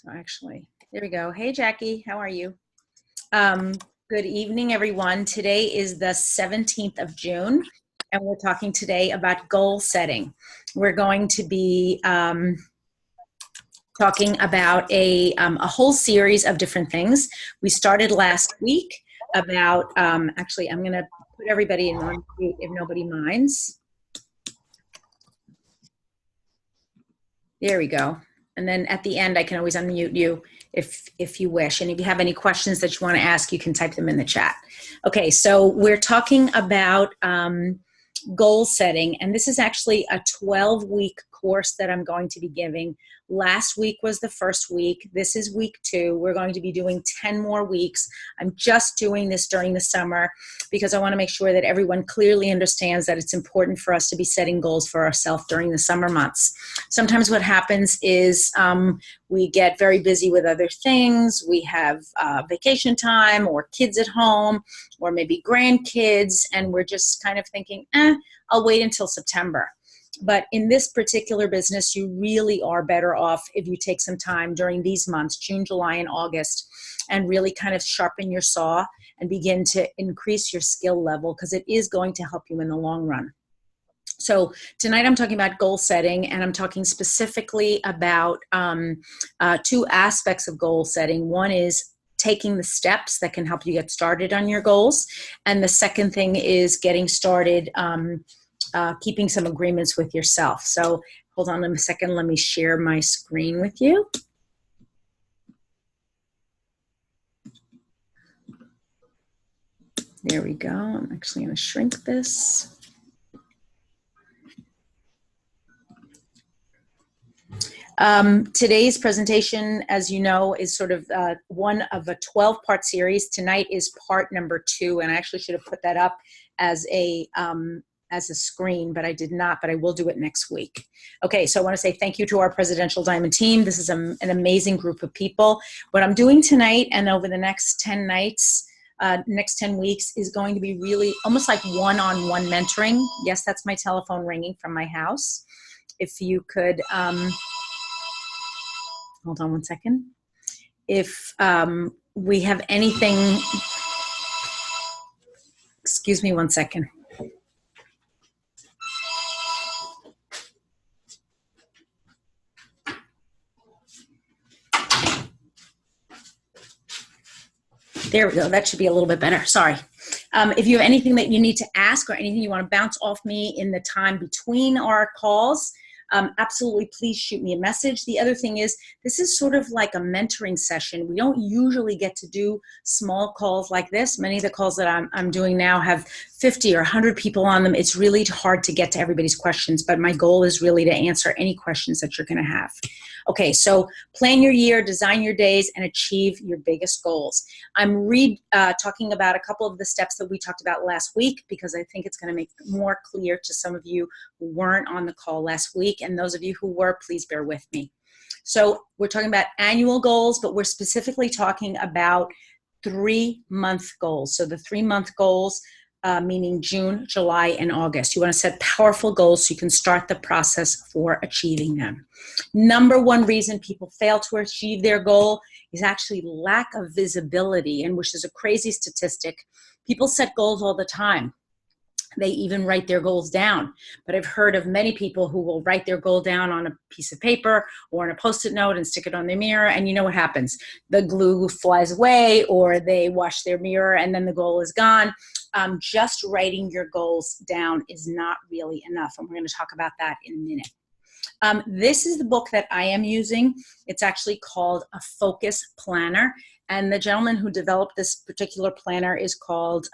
So actually, there we go. Hey, Jackie, how are you? Good evening, everyone. Today is the 17th of June, and we're talking today about goal setting. We're going to be talking about a whole series of different things. We started last week about, actually, I'm going to put everybody in on mute if nobody minds. There we go. And then at the end, I can always unmute you if you wish. And if you have any questions that you want to ask, you can type them in the chat. Okay, so we're talking about goal setting, and this is actually a 12-week course that I'm going to be giving. Last week was the first week. This is week 2. We're going to be doing 10 more weeks. I'm just doing this during the summer because I want to make sure that everyone clearly understands that it's important for us to be setting goals for ourselves during the summer months. Sometimes what happens is we get very busy with other things. We have vacation time or kids at home or maybe grandkids, and we're just kind of thinking, I'll wait until September. But in this particular business, you really are better off if you take some time during these months, June, July, and August, and really kind of sharpen your saw and begin to increase your skill level, because it is going to help you in the long run. So tonight I'm talking about goal setting, and I'm talking specifically about 2 aspects of goal setting. One is taking the steps that can help you get started on your goals. And the second thing is getting started, keeping some agreements with yourself. So hold on a second. Let me share my screen with you. There we go. I'm actually going to shrink this. Today's presentation, as you know, is sort of one of a 12-part series. Tonight is part number 2, and I actually should have put that up as a screen, but I did not, but I will do it next week. Okay, so I want to say thank you to our Presidential Diamond team. This is an amazing group of people. What I'm doing tonight and over the next 10 nights, next 10 weeks is going to be really almost like one-on-one mentoring. Yes, that's my telephone ringing from my house. If you could, hold on one second. If we have anything, excuse me one second. There we go. That should be a little bit better. Sorry. If you have anything that you need to ask or anything you want to bounce off me in the time between our calls, absolutely, please shoot me a message. The other thing is, this is sort of like a mentoring session. We don't usually get to do small calls like this. Many of the calls that I'm doing now have 50 or 100 people on them. It's really hard to get to everybody's questions, but my goal is really to answer any questions that you're going to have. Okay, so plan your year, design your days, and achieve your biggest goals. I'm talking about a couple of the steps that we talked about last week, because I think it's going to make it more clear to some of you who weren't on the call last week, and those of you who were, please bear with me. So we're talking about annual goals, but we're specifically talking about 3-month goals. So the 3-month goals, meaning June, July, and August. You want to set powerful goals so you can start the process for achieving them. Number 1 reason people fail to achieve their goal is actually lack of visibility, and which is a crazy statistic. People set goals all the time. They even write their goals down. But I've heard of many people who will write their goal down on a piece of paper or on a Post-it note and stick it on their mirror, and you know what happens. The glue flies away, or they wash their mirror and then the goal is gone. Just writing your goals down is not really enough, and we're going to talk about that in a minute. This is the book that I am using. It's actually called A Focus Planner. And the gentleman who developed this particular planner is called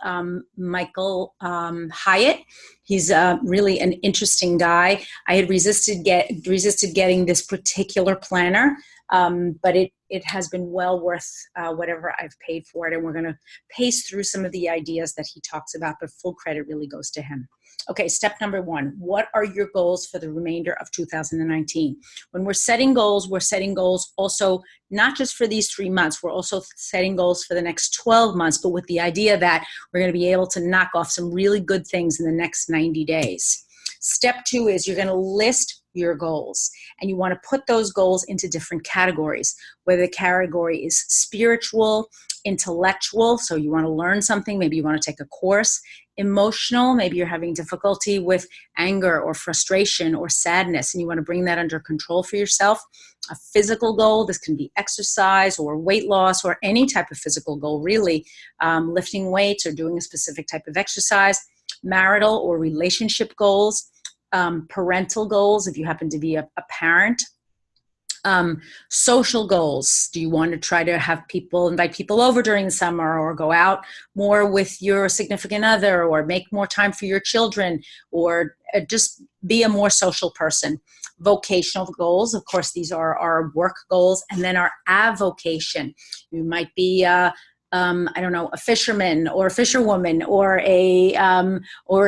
Michael Hyatt. He's really an interesting guy. I had resisted getting this particular planner, but it has been well worth whatever I've paid for it. And we're going to pace through some of the ideas that he talks about, but full credit really goes to him. Okay, step number 1, what are your goals for the remainder of 2019? When we're setting goals also not just for these 3 months, we're also setting goals for the next 12 months, but with the idea that we're going to be able to knock off some really good things in the next 90 days. Step 2 is you're going to list your goals. And you want to put those goals into different categories, whether the category is spiritual, intellectual, so you want to learn something, maybe you want to take a course, emotional, maybe you're having difficulty with anger or frustration or sadness, and you want to bring that under control for yourself. A physical goal, this can be exercise or weight loss or any type of physical goal, really, lifting weights or doing a specific type of exercise. Marital or relationship goals, parental goals, if you happen to be a parent. Social goals. Do you want to try to have invite people over during the summer, or go out more with your significant other, or make more time for your children, or just be a more social person? Vocational goals, of course, these are our work goals. And then our avocation. You might be I don't know, a fisherman or a fisherwoman, or a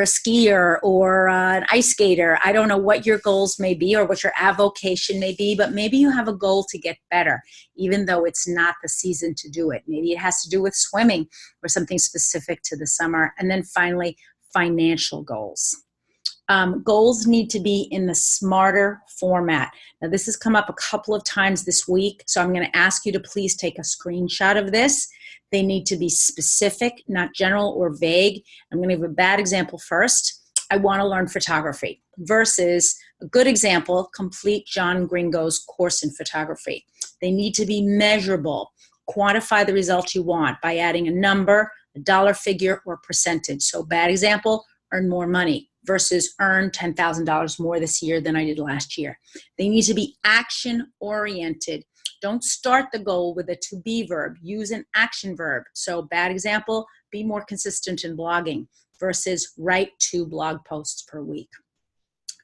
skier, or an ice skater. I don't know what your goals may be or what your avocation may be, but maybe you have a goal to get better, even though it's not the season to do it. Maybe it has to do with swimming or something specific to the summer. And then finally, financial goals. Goals need to be in the SMARTER format. Now, this has come up a couple of times this week, so I'm going to ask you to please take a screenshot of this. They need to be specific, not general or vague. I'm going to give a bad example first. I want to learn photography, versus a good example, complete John Gringo's course in photography. They need to be measurable. Quantify the results you want by adding a number, a dollar figure, or percentage. So bad example, earn more money, versus earn $10,000 more this year than I did last year. They need to be action-oriented. Don't start the goal with a to-be verb. Use an action verb. So bad example, be more consistent in blogging, versus write 2 blog posts per week.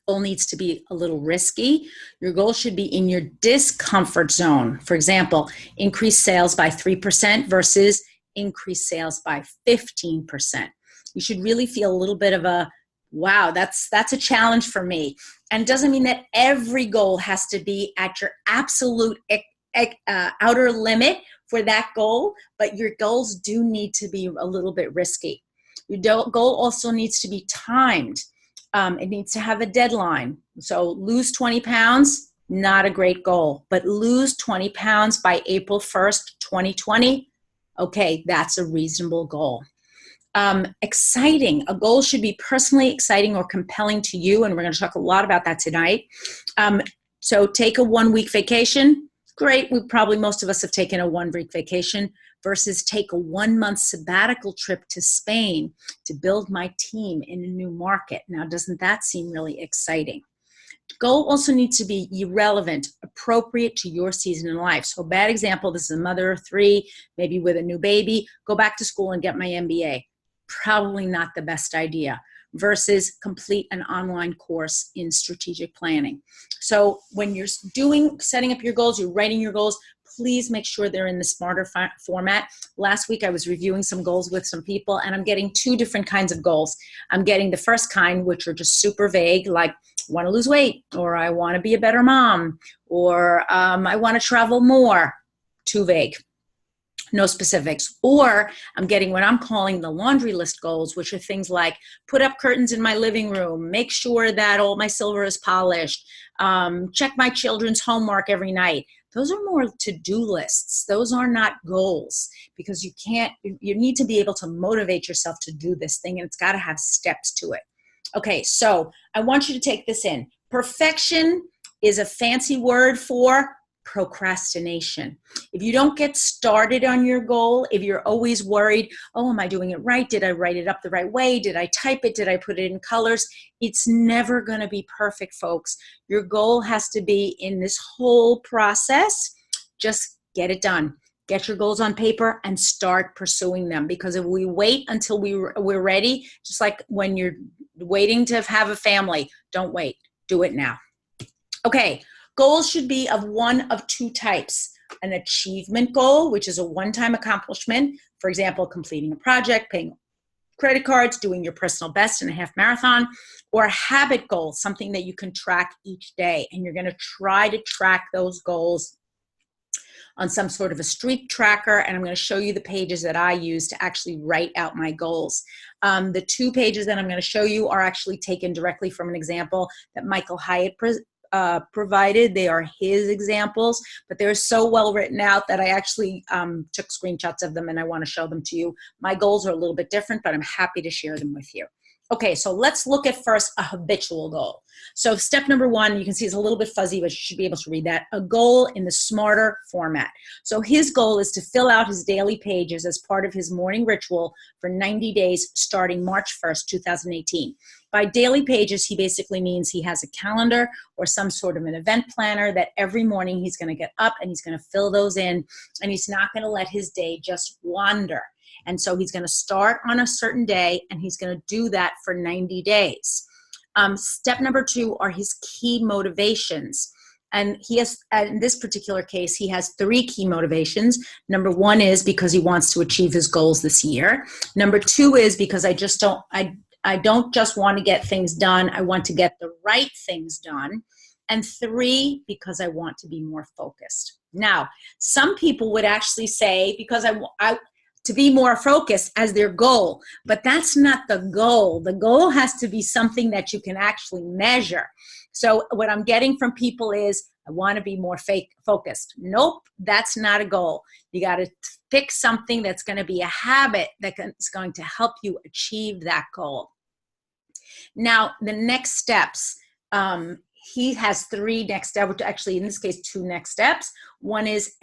Goal needs to be a little risky. Your goal should be in your discomfort zone. For example, increase sales by 3% versus increase sales by 15%. You should really feel a little bit of a, wow, that's a challenge for me. And it doesn't mean that every goal has to be at your absolute outer limit for that goal, but your goals do need to be a little bit risky. Your goal also needs to be timed. It needs to have a deadline. So lose 20 pounds, not a great goal, but lose 20 pounds by April 1st, 2020. Okay, that's a reasonable goal. Exciting. A goal should be personally exciting or compelling to you, and we're going to talk a lot about that tonight. So take a 1-week vacation. Great. Most of us have taken a 1-week vacation, versus take a 1-month sabbatical trip to Spain to build my team in a new market. Now, doesn't that seem really exciting? Goal also needs to be relevant, appropriate to your season in life. So bad example, this is a mother of 3, maybe with a new baby, go back to school and get my MBA. Probably not the best idea, versus complete an online course in strategic planning. So when you're setting up your goals, you're writing your goals, please make sure they're in the SMARTER format. Last week, I was reviewing some goals with some people, and I'm getting 2 different kinds of goals. I'm getting the first kind, which are just super vague, like I want to lose weight, or I want to be a better mom, or I want to travel more. Too vague. No specifics. Or I'm getting what I'm calling the laundry list goals, which are things like put up curtains in my living room, make sure that all my silver is polished, check my children's homework every night. Those are more to-do lists. Those are not goals, because you need to be able to motivate yourself to do this thing, and it's got to have steps to it. Okay, so I want you to take this in. Perfection is a fancy word for procrastination. If you don't get started on your goal, if you're always worried, oh, am I doing it right? Did I write it up the right way? Did I type it? Did I put it in colors? It's never going to be perfect, folks. Your goal has to be in this whole process. Just get it done. Get your goals on paper and start pursuing them. Because if we wait until we're ready, just like when you're waiting to have a family, don't wait. Do it now. Okay. Goals should be of one of 2 types: an achievement goal, which is a one-time accomplishment. For example, completing a project, paying credit cards, doing your personal best in a half marathon, or a habit goal, something that you can track each day. And you're going to try to track those goals on some sort of a streak tracker. And I'm going to show you the pages that I use to actually write out my goals. The 2 pages that I'm going to show you are actually taken directly from an example that Michael Hyatt provided. They are his examples, but they're so well written out that I actually took screenshots of them and I want to show them to you. My goals are a little bit different, but I'm happy to share them with you. Okay, so let's look at first a habitual goal. So step number one, you can see it's a little bit fuzzy, but you should be able to read that. A goal in the smarter format. So his goal is to fill out his daily pages as part of his morning ritual for 90 days starting March 1st, 2018. By daily pages, he basically means he has a calendar or some sort of an event planner that every morning he's going to get up and he's going to fill those in, and he's not going to let his day just wander. And so he's going to start on a certain day, and he's going to do that for 90 days. Step number two are his key motivations. And he has, in this particular case, he has 3 key motivations. Number one is because he wants to achieve his goals this year. Number two is because I don't just want to get things done. I want to get the right things done. And 3, because I want to be more focused. Now, some people would actually say, because I to be more focused as their goal, but that's not the goal. The goal has to be something that you can actually measure. So what I'm getting from people is, I want to be more focused. Nope, that's not a goal. You got to pick something that's going to be a habit that's going to help you achieve that goal. Now, the next steps, he has 3 next steps, actually in this case 2 next steps. One is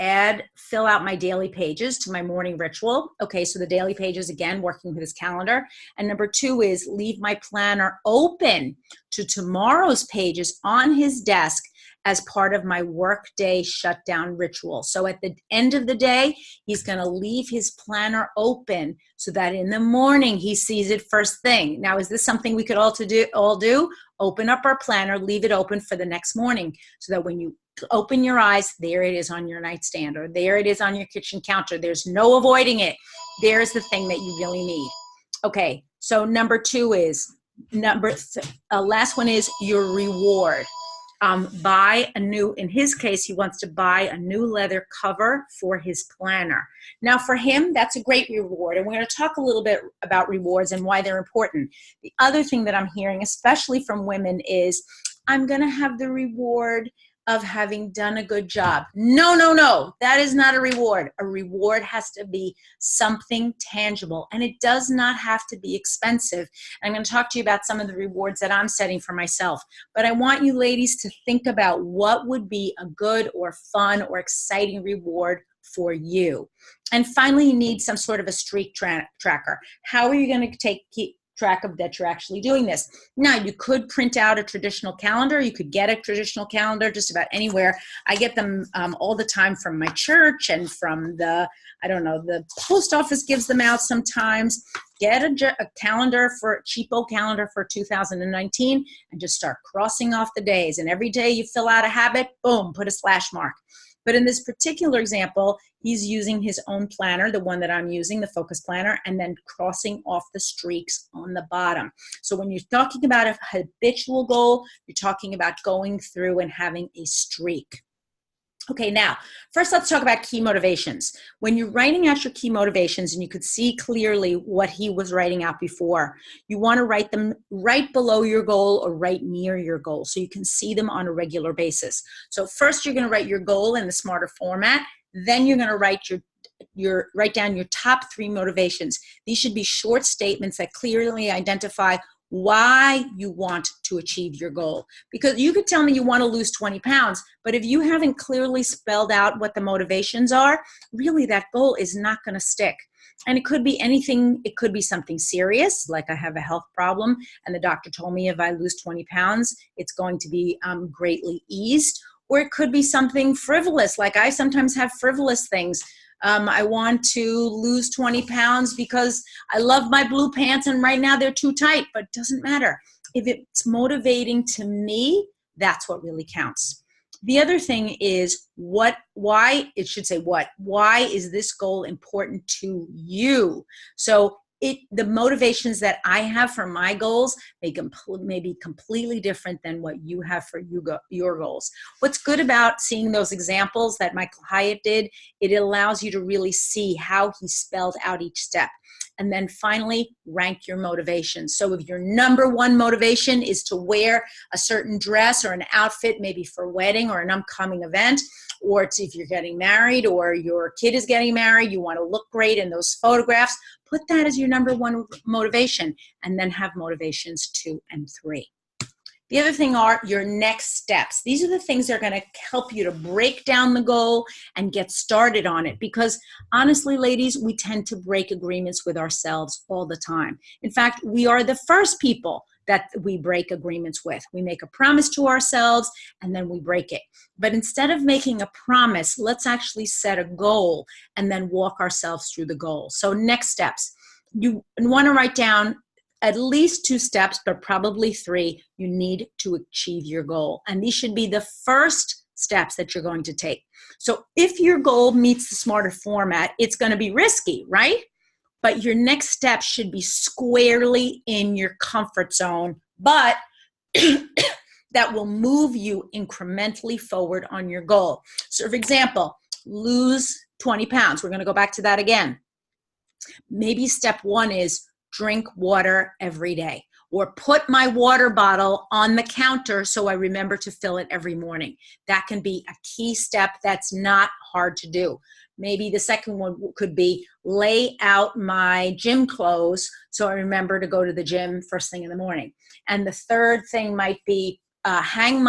fill out my daily pages to my morning ritual. Okay, so the daily pages, again, working with his calendar. And number 2 is leave my planner open to tomorrow's pages on his desk as part of my workday shutdown ritual. So at the end of the day, he's going to leave his planner open so that in the morning he sees it first thing. Now, is this something we could all do? Open up our planner, leave it open for the next morning so that when you open your eyes, there it is on your nightstand, or there it is on your kitchen counter. There's no avoiding it. There's the thing that you really need. Okay, so number 2 is, last one is your reward. Buy a new, in his case, he wants to buy a new leather cover for his planner. Now for him, that's a great reward. And we're going to talk a little bit about rewards and why they're important. The other thing that I'm hearing, especially from women, is I'm going to have the reward of having done a good job. No, no, no, that is not a reward. A reward has to be something tangible, and it does not have to be expensive. I'm going to talk to you about some of the rewards that I'm setting for myself, but I want you ladies to think about what would be a good or fun or exciting reward for you. And finally, you need some sort of a streak tracker. How are you going to keep track of that you're actually doing this? Now, you could print out a traditional calendar. You could get a traditional calendar just about anywhere. I get them all the time from my church and from the post office gives them out sometimes. Get a calendar, cheapo calendar for 2019, and just start crossing off the days. And every day you fill out a habit, boom, put a slash mark. But in this particular example, he's using his own planner, the one that I'm using, the Focus Planner, and then crossing off the streaks on the bottom. So when you're talking about a habitual goal, you're talking about going through and having a streak. Okay, now, first let's talk about key motivations. When you're writing out your key motivations, and you could see clearly what he was writing out before, you want to write them right below your goal or right near your goal so you can see them on a regular basis. So first you're going to write your goal in the smarter format, then you're going to write down your top 3 motivations. These should be short statements that clearly identify why you want to achieve your goal. Because you could tell me you want to lose 20 pounds, but if you haven't clearly spelled out what the motivations are, really that goal is not going to stick. And it could be anything. It could be something serious, like I have a health problem, and the doctor told me if I lose 20 pounds, it's going to be greatly eased. Or it could be something frivolous, like I sometimes have frivolous things. I want to lose 20 pounds because I love my blue pants and right now they're too tight, but it doesn't matter. If it's motivating to me, that's what really counts. The other thing is why is this goal important to you? So the motivations that I have for my goals may be completely different than what you have for your goals. What's good about seeing those examples that Michael Hyatt did, it allows you to really see how he spelled out each step. And then finally, rank your motivations. So if your number one motivation is to wear a certain dress or an outfit, maybe for a wedding or an upcoming event, or if you're getting married or your kid is getting married, you want to look great in those photographs, put that as your number one motivation, and then have motivations 2 and 3. The other thing are your next steps. These are the things that are going to help you to break down the goal and get started on it. Because honestly, ladies, we tend to break agreements with ourselves all the time. In fact, we are the first people that we break agreements with. We make a promise to ourselves and then we break it. But instead of making a promise, let's actually set a goal and then walk ourselves through the goal. So next steps. You want to write down at least 2 steps, but probably 3, you need to achieve your goal. And these should be the first steps that you're going to take. So if your goal meets the smarter format, it's going to be risky, right? But your next step should be squarely in your comfort zone, but that will move you incrementally forward on your goal. So for example, lose 20 pounds. We're going to go back to that again. Maybe step 1 is drink water every day, or put my water bottle on the counter so I remember to fill it every morning. That can be a key step that's not hard to do. Maybe the second one could be lay out my gym clothes so I remember to go to the gym first thing in the morning. And the third thing might be hang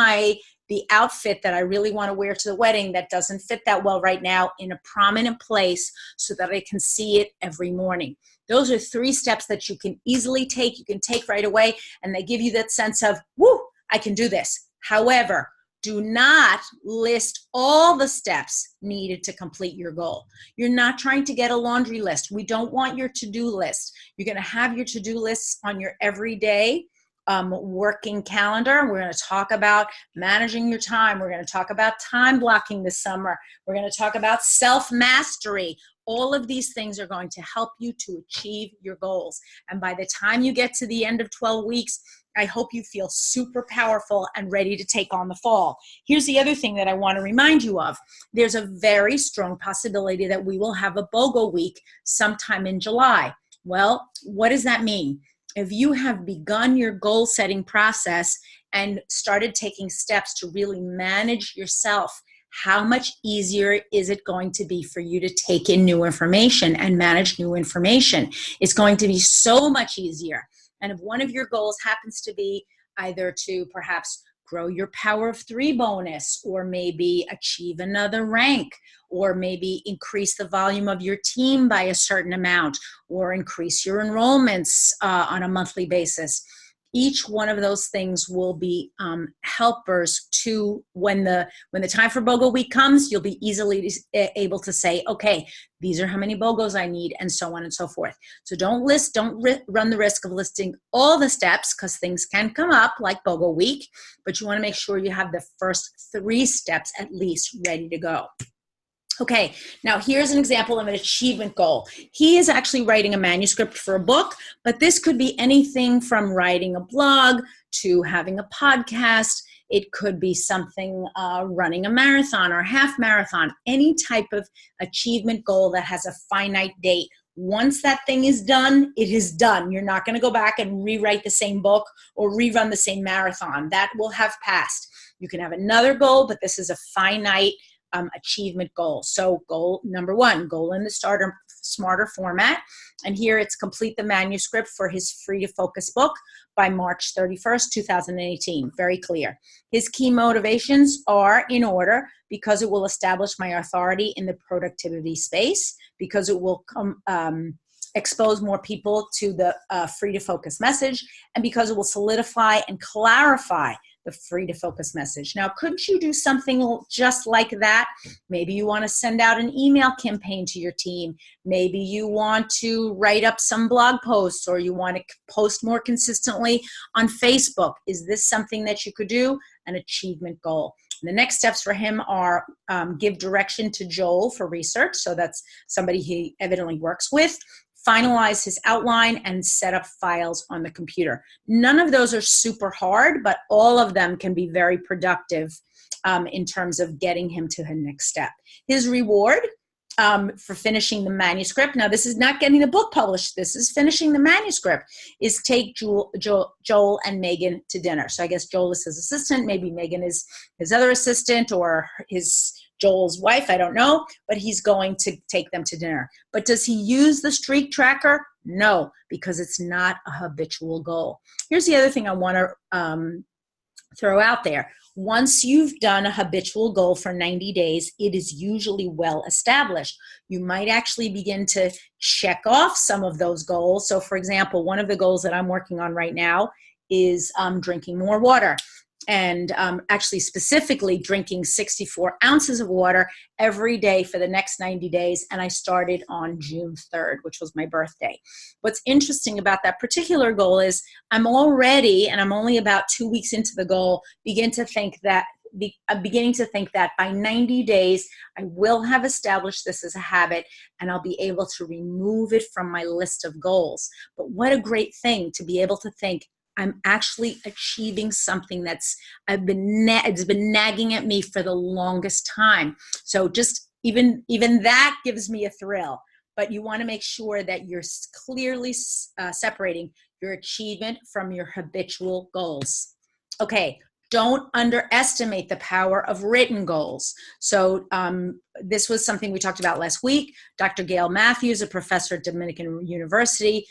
the outfit that I really want to wear to the wedding that doesn't fit that well right now in a prominent place so that I can see it every morning. Those are 3 steps that you can easily take, you can take right away, and they give you that sense of, woo, I can do this. However, do not list all the steps needed to complete your goal. You're not trying to get a laundry list. We don't want your to-do list. You're going to have your to-do lists on your everyday working calendar. We're going to talk about managing your time. We're going to talk about time blocking this summer. We're going to talk about self-mastery. All of these things are going to help you to achieve your goals. And by the time you get to the end of 12 weeks, I hope you feel super powerful and ready to take on the fall. Here's the other thing that I want to remind you of. There's a very strong possibility that we will have a BOGO week sometime in July. Well, what does that mean? If you have begun your goal setting process and started taking steps to really manage yourself, how much easier is it going to be for you to take in new information and manage new information? It's going to be so much easier. And if one of your goals happens to be either to perhaps grow your power of 3 bonus, or maybe achieve another rank, or maybe increase the volume of your team by a certain amount, or increase your enrollments on a monthly basis. Each one of those things will be helpers to when the time for BOGO week comes, you'll be easily able to say, okay, these are how many BOGOs I need, and so on and so forth. So don't run the risk of listing all the steps, because things can come up like BOGO week, but you want to make sure you have the first 3 steps at least ready to go. Okay, now here's an example of an achievement goal. He is actually writing a manuscript for a book, but this could be anything from writing a blog to having a podcast. It could be something running a marathon or half marathon, any type of achievement goal that has a finite date. Once that thing is done, it is done. You're not going to go back and rewrite the same book or rerun the same marathon. That will have passed. You can have another goal, but this is a finite achievement goal. So goal number 1, goal in the smarter format. And here it's complete the manuscript for his Free to Focus book by March 31st, 2018. Very clear. His key motivations are in order: because it will establish my authority in the productivity space, because it will expose more people to the Free to Focus message, and because it will solidify and clarify the Free to Focus message. Now, couldn't you do something just like that? Maybe you want to send out an email campaign to your team. Maybe you want to write up some blog posts, or you want to post more consistently on Facebook. Is this something that you could do? An achievement goal. The next steps for him are give direction to Joel for research. So that's somebody he evidently works with. finalize his outline, and set up files on the computer. None of those are super hard, but all of them can be very productive in terms of getting him to the next step. His reward for finishing the manuscript, now this is not getting the book published, this is finishing the manuscript, is take Joel and Megan to dinner. So I guess Joel is his assistant, maybe Megan is his other assistant, or Joel's wife, I don't know, but he's going to take them to dinner. But does he use the streak tracker? No, because it's not a habitual goal. Here's the other thing I want to throw out there. Once you've done a habitual goal for 90 days, it is usually well established. You might actually begin to check off some of those goals. So for example, one of the goals that I'm working on right now is drinking more water. And actually specifically drinking 64 ounces of water every day for the next 90 days. And I started on June 3rd, which was my birthday. What's interesting about that particular goal is I'm already, and I'm only about 2 weeks into the goal, beginning to think that by 90 days, I will have established this as a habit and I'll be able to remove it from my list of goals. But what a great thing to be able to think, I'm actually achieving something it's been nagging at me for the longest time. So just even that gives me a thrill. But you want to make sure that you're clearly separating your achievement from your habitual goals. Okay, don't underestimate the power of written goals. So this was something we talked about last week. Dr. Gail Matthews, a professor at Dominican University,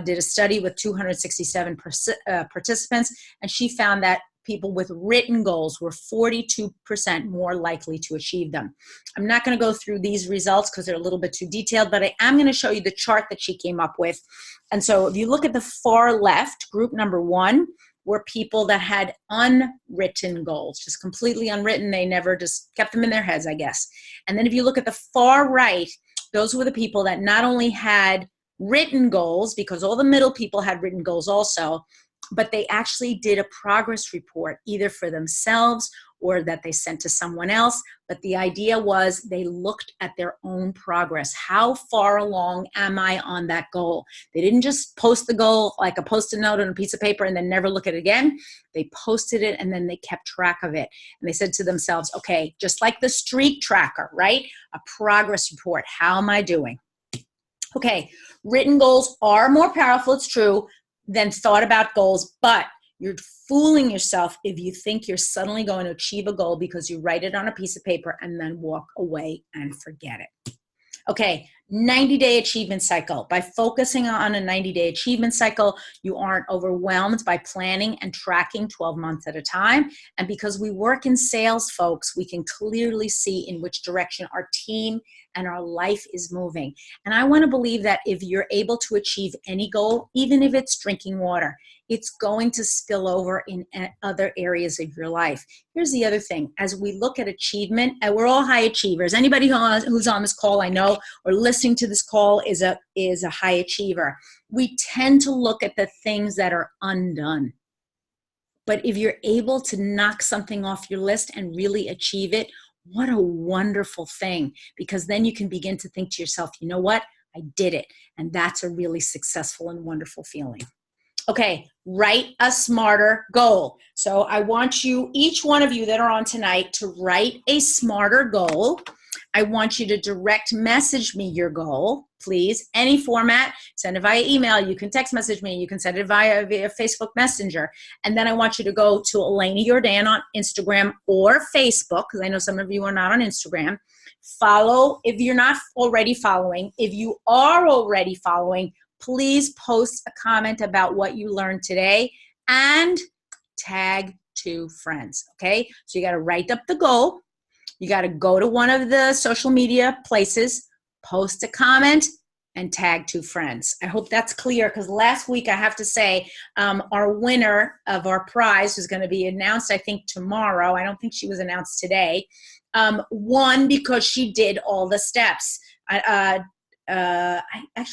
did a study with 267 participants, and she found that people with written goals were 42% more likely to achieve them. I'm not going to go through these results because they're a little bit too detailed, but I am going to show you the chart that she came up with. And so if you look at the far left, group number 1 were people that had unwritten goals, just completely unwritten. They never just kept them in their heads, I guess. And then if you look at the far right, those were the people that not only had written goals, because all the middle people had written goals also, but they actually did a progress report either for themselves or that they sent to someone else. But the idea was they looked at their own progress. How far along am I on that goal? They didn't just post the goal like a post-it note on a piece of paper and then never look at it again. They posted it and then they kept track of it. And they said to themselves, okay, just like the streak tracker, right? A progress report. How am I doing? Okay, written goals are more powerful, it's true, than thought about goals, but you're fooling yourself if you think you're suddenly going to achieve a goal because you write it on a piece of paper and then walk away and forget it. Okay, 90-day achievement cycle. By focusing on a 90-day achievement cycle, you aren't overwhelmed by planning and tracking 12 months at a time. And because we work in sales, folks, we can clearly see in which direction our team and our life is moving. And I want to believe that if you're able to achieve any goal, even if it's drinking water, it's going to spill over in other areas of your life. Here's the other thing. As we look at achievement, and we're all high achievers. Anybody who's on this call, I know, or listening to this call is a high achiever. We tend to look at the things that are undone. But if you're able to knock something off your list and really achieve it, what a wonderful thing. Because then you can begin to think to yourself, you know what? I did it. And that's a really successful and wonderful feeling. Okay, write a smarter goal. So I want you, each one of you that are on tonight, to write a smarter goal. I want you to direct message me your goal, please. Any format, send it via email. You can text message me. You can send it via Facebook Messenger. And then I want you to go to Elena Yordan on Instagram or Facebook, because I know some of you are not on Instagram. Follow if you're not already following. If you are already following, please post a comment about what you learned today and tag 2 friends, okay? So you got to write up the goal. You got to go to one of the social media places, post a comment, and tag 2 friends. I hope that's clear, because last week, I have to say, our winner of our prize was going to be announced, I think, tomorrow. I don't think she was announced today. Won because she did all the steps. I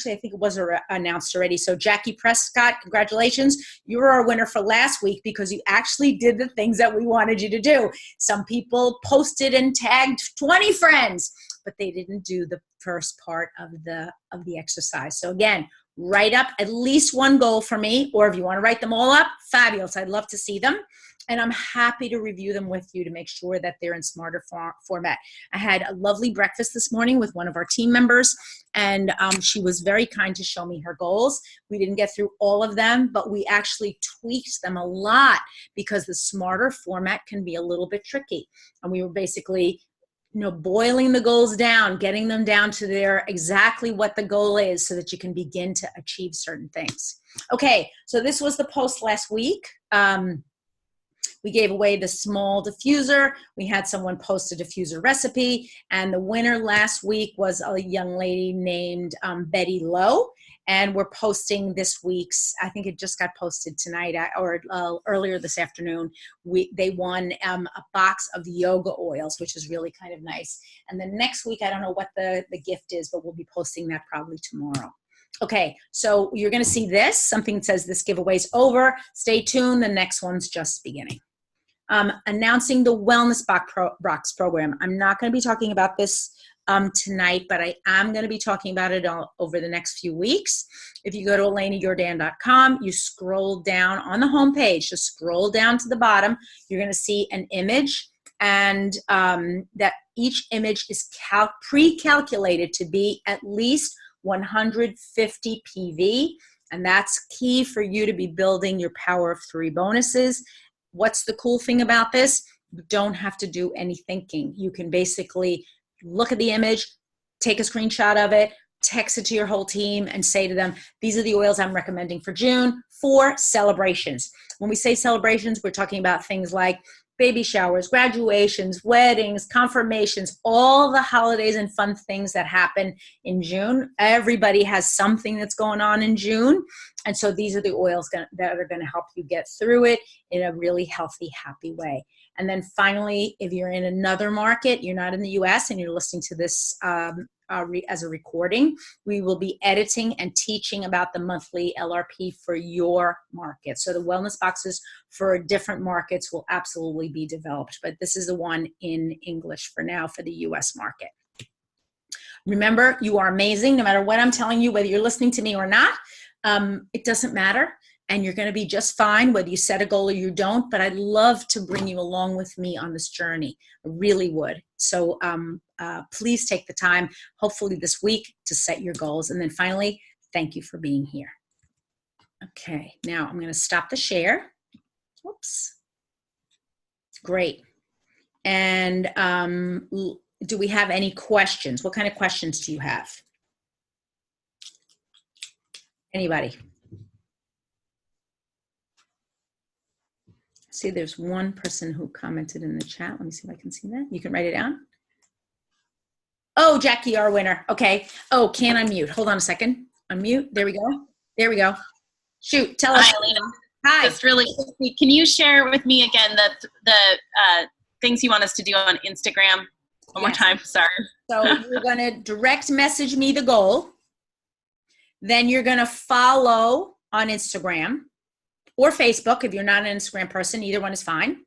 think it was announced already. So Jackie Prescott, congratulations. You were our winner for last week because you actually did the things that we wanted you to do. Some people posted and tagged 20 friends. but they didn't do the first part of the exercise. So again, write up at least one goal for me, or if you want to write them all up, fabulous. I'd love to see them. And I'm happy to review them with you to make sure that they're in smarter format. I had a lovely breakfast this morning with one of our team members, and she was very kind to show me her goals. We didn't get through all of them, but we actually tweaked them a lot because the smarter format can be a little bit tricky. And we were basically boiling the goals down, getting them down to their exactly what the goal is so that you can begin to achieve certain things. Okay, so this was the post last week. We gave away the small diffuser. We had someone post a diffuser recipe, and the winner last week was a young lady named Betty Lowe. And we're posting this week's, I think it just got posted tonight or earlier this afternoon. They won a box of yoga oils, which is really kind of nice. And then next week, I don't know what the gift is, but we'll be posting that probably tomorrow. Okay, so you're going to see this. Something says this giveaway's over. Stay tuned. The next one's just beginning. Announcing the Wellness Box program. I'm not going to be talking about this tonight, but I am going to be talking about it over the next few weeks. If you go to ElenaYordan.com, you scroll down on the homepage, just scroll down to the bottom, you're going to see an image, and that each image is pre-calculated to be at least 150 PV, and that's key for you to be building your Power of 3 bonuses. What's the cool thing about this? You don't have to do any thinking. You can basically look at the image, take a screenshot of it, text it to your whole team, and say to them, these are the oils I'm recommending for June for celebrations. When we say celebrations, we're talking about things like baby showers, graduations, weddings, confirmations, all the holidays and fun things that happen in June. Everybody has something that's going on in June. And so these are the oils that are going to help you get through it in a really healthy, happy way. And then finally, if you're in another market, you're not in the US and you're listening to this as a recording, we will be editing and teaching about the monthly LRP for your market. So the wellness boxes for different markets will absolutely be developed, but this is the one in English for now for the US market. Remember, you are amazing no matter what I'm telling you, whether you're listening to me or not. It doesn't matter, and you're going to be just fine whether you set a goal or you don't, but I'd love to bring you along with me on this journey. I really would. So please take the time, hopefully this week, to set your goals. And then finally, thank you for being here. Okay, now I'm going to stop the share. Whoops. Great. And do we have any questions? What kind of questions do you have? Anybody? See, there's one person who commented in the chat. Let me see if I can see that. You can write it down. Oh, Jackie, our winner. Okay. Oh, can I mute? Hold on a second. Unmute. There we go. There we go. Shoot. Tell us. Hi, Elena. Hi. Just really quickly, can you share with me again the things you want us to do on Instagram one more time? Sorry. So you're going to direct message me the goal. Then you're going to follow on Instagram or Facebook. If you're not an Instagram person, either one is fine.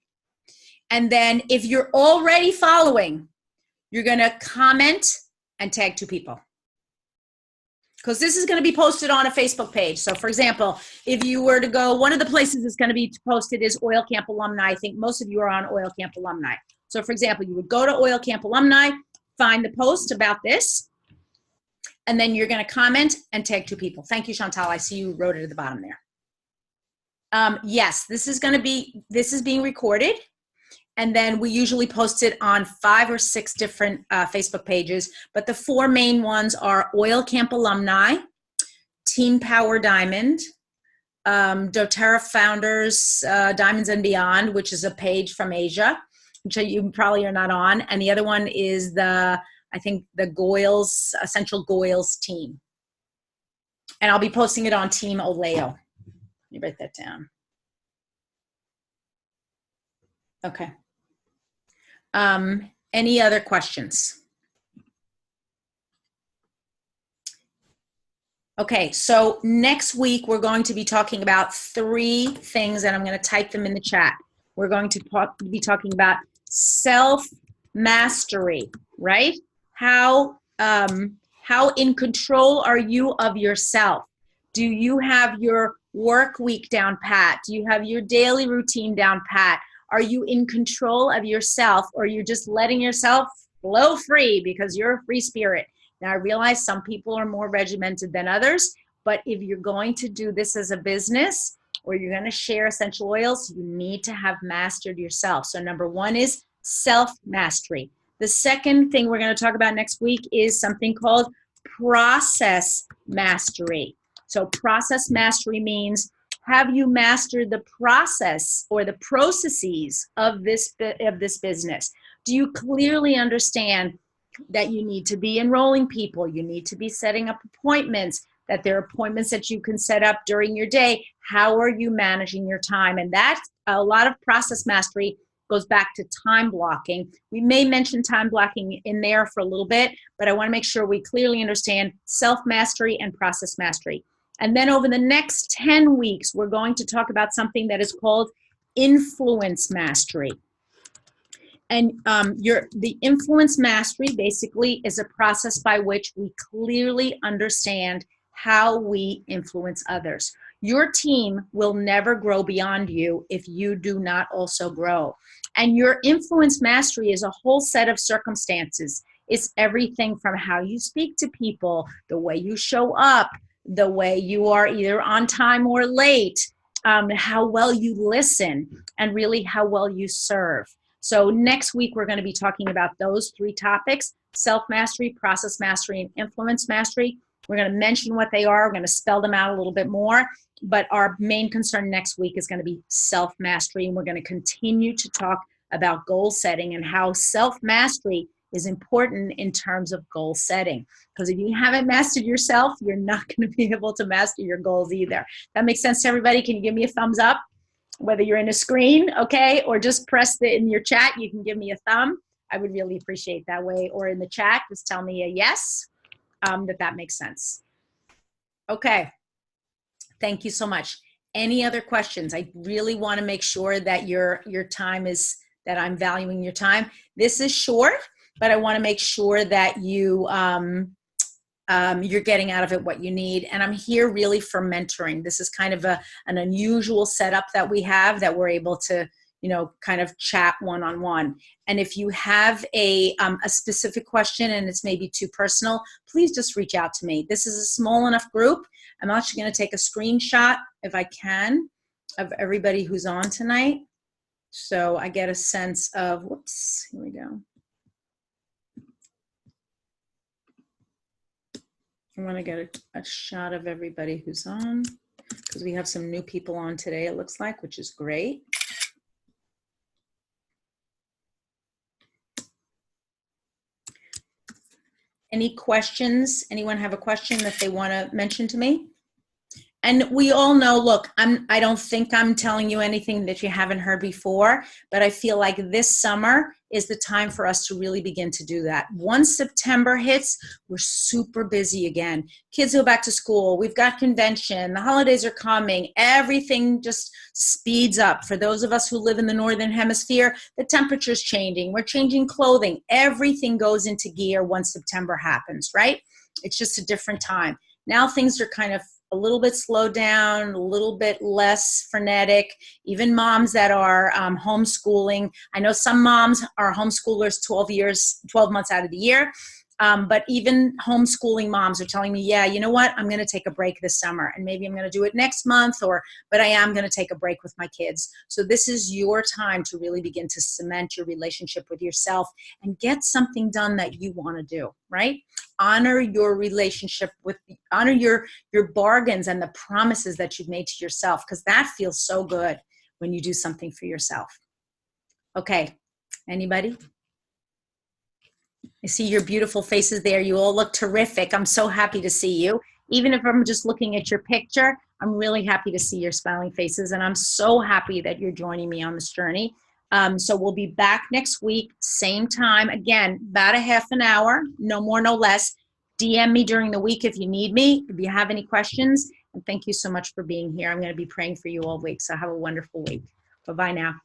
And then if you're already following, you're going to comment and tag 2 people. Because this is going to be posted on a Facebook page. So for example, if you were to go, one of the places it's going to be posted is Oil Camp Alumni. I think most of you are on Oil Camp Alumni. So for example, you would go to Oil Camp Alumni, find the post about this, and then you're going to comment and tag 2 people. Thank you, Chantal. I see you wrote it at the bottom there. Yes, this is being recorded. And then we usually post it on 5 or 6 different Facebook pages. But the 4 main ones are Oil Camp Alumni, Team Power Diamond, doTERRA Founders, Diamonds and Beyond, which is a page from Asia, which you probably are not on. And the other one is I think the Goyles, Essential Goyles team. And I'll be posting it on Team Oleo. Let me write that down. Okay. Any other questions? Okay, so next week we're going to be talking about 3 things, and I'm going to type them in the chat. We're going to be talking about self-mastery, right? how in control are you of yourself? Do you have your work week down pat? Do you have your daily routine down pat? Are you in control of yourself, or you're just letting yourself flow free because you're a free spirit? Now, I realize some people are more regimented than others, but if you're going to do this as a business, or you're going to share essential oils, you need to have mastered yourself. So number one is self-mastery. The second thing we're going to talk about next week is something called process mastery. So process mastery means, have you mastered the process or the processes of this business? Do you clearly understand that you need to be enrolling people, you need to be setting up appointments, that there are appointments that you can set up during your day? How are you managing your time? And that, a lot of process mastery goes back to time blocking. We may mention time blocking in there for a little bit, but I want to make sure we clearly understand self-mastery and process mastery. And then over the next 10 weeks, we're going to talk about something that is called influence mastery. And the influence mastery basically is a process by which we clearly understand how we influence others. Your team will never grow beyond you if you do not also grow. And your influence mastery is a whole set of circumstances. It's everything from how you speak to people, the way you show up, the way you are either on time or late, how well you listen, and really how well you serve. So next week, we're going to be talking about those three topics: self-mastery, process mastery, and influence mastery. We're going to mention what they are. We're going to spell them out a little bit more. But our main concern next week is going to be self-mastery. And we're going to continue to talk about goal setting and how self-mastery is important in terms of goal setting. Because if you haven't mastered yourself, you're not going to be able to master your goals either. That makes sense to everybody? Can you give me a thumbs up? Whether you're in a screen, okay, or just press in your chat, you can give me a thumb. I would really appreciate that way. Or in the chat, just tell me a yes, that makes sense. Okay, thank you so much. Any other questions? I really want to make sure that your time is, that I'm valuing your time. This is short, but I want to make sure that you're getting out of it what you need. And I'm here really for mentoring. This is kind of an unusual setup that we have, that we're able to, kind of chat one-on-one. And if you have a specific question and it's maybe too personal, please just reach out to me. This is a small enough group. I'm actually going to take a screenshot, if I can, of everybody who's on tonight, so I get a sense of, whoops, here we go. I want to get a shot of everybody who's on, because we have some new people on today, it looks like, which is great. Any questions? Anyone have a question that they want to mention to me? And we all know, look, I don't think I'm telling you anything that you haven't heard before, but I feel like this summer is the time for us to really begin to do that. Once September hits, we're super busy again. Kids go back to school. We've got convention. The holidays are coming. Everything just speeds up. For those of us who live in the Northern Hemisphere, the temperature's changing. We're changing clothing. Everything goes into gear once September happens, right? It's just a different time. Now things are kind of a little bit slowed down, a little bit less frenetic. Even moms that are homeschooling. I know some moms are homeschoolers 12 months out of the year. But even homeschooling moms are telling me, yeah, you know what? I'm going to take a break this summer, and maybe I'm going to do it next month, but I am going to take a break with my kids. So this is your time to really begin to cement your relationship with yourself and get something done that you want to do, right? Honor your relationship honor your bargains and the promises that you've made to yourself, because that feels so good when you do something for yourself. Okay, anybody? I see your beautiful faces there. You all look terrific. I'm so happy to see you. Even if I'm just looking at your picture, I'm really happy to see your smiling faces. And I'm so happy that you're joining me on this journey. So we'll be back next week, same time. Again, about a half an hour, no more, no less. DM me during the week if you need me, if you have any questions. And thank you so much for being here. I'm going to be praying for you all week. So have a wonderful week. Bye-bye now.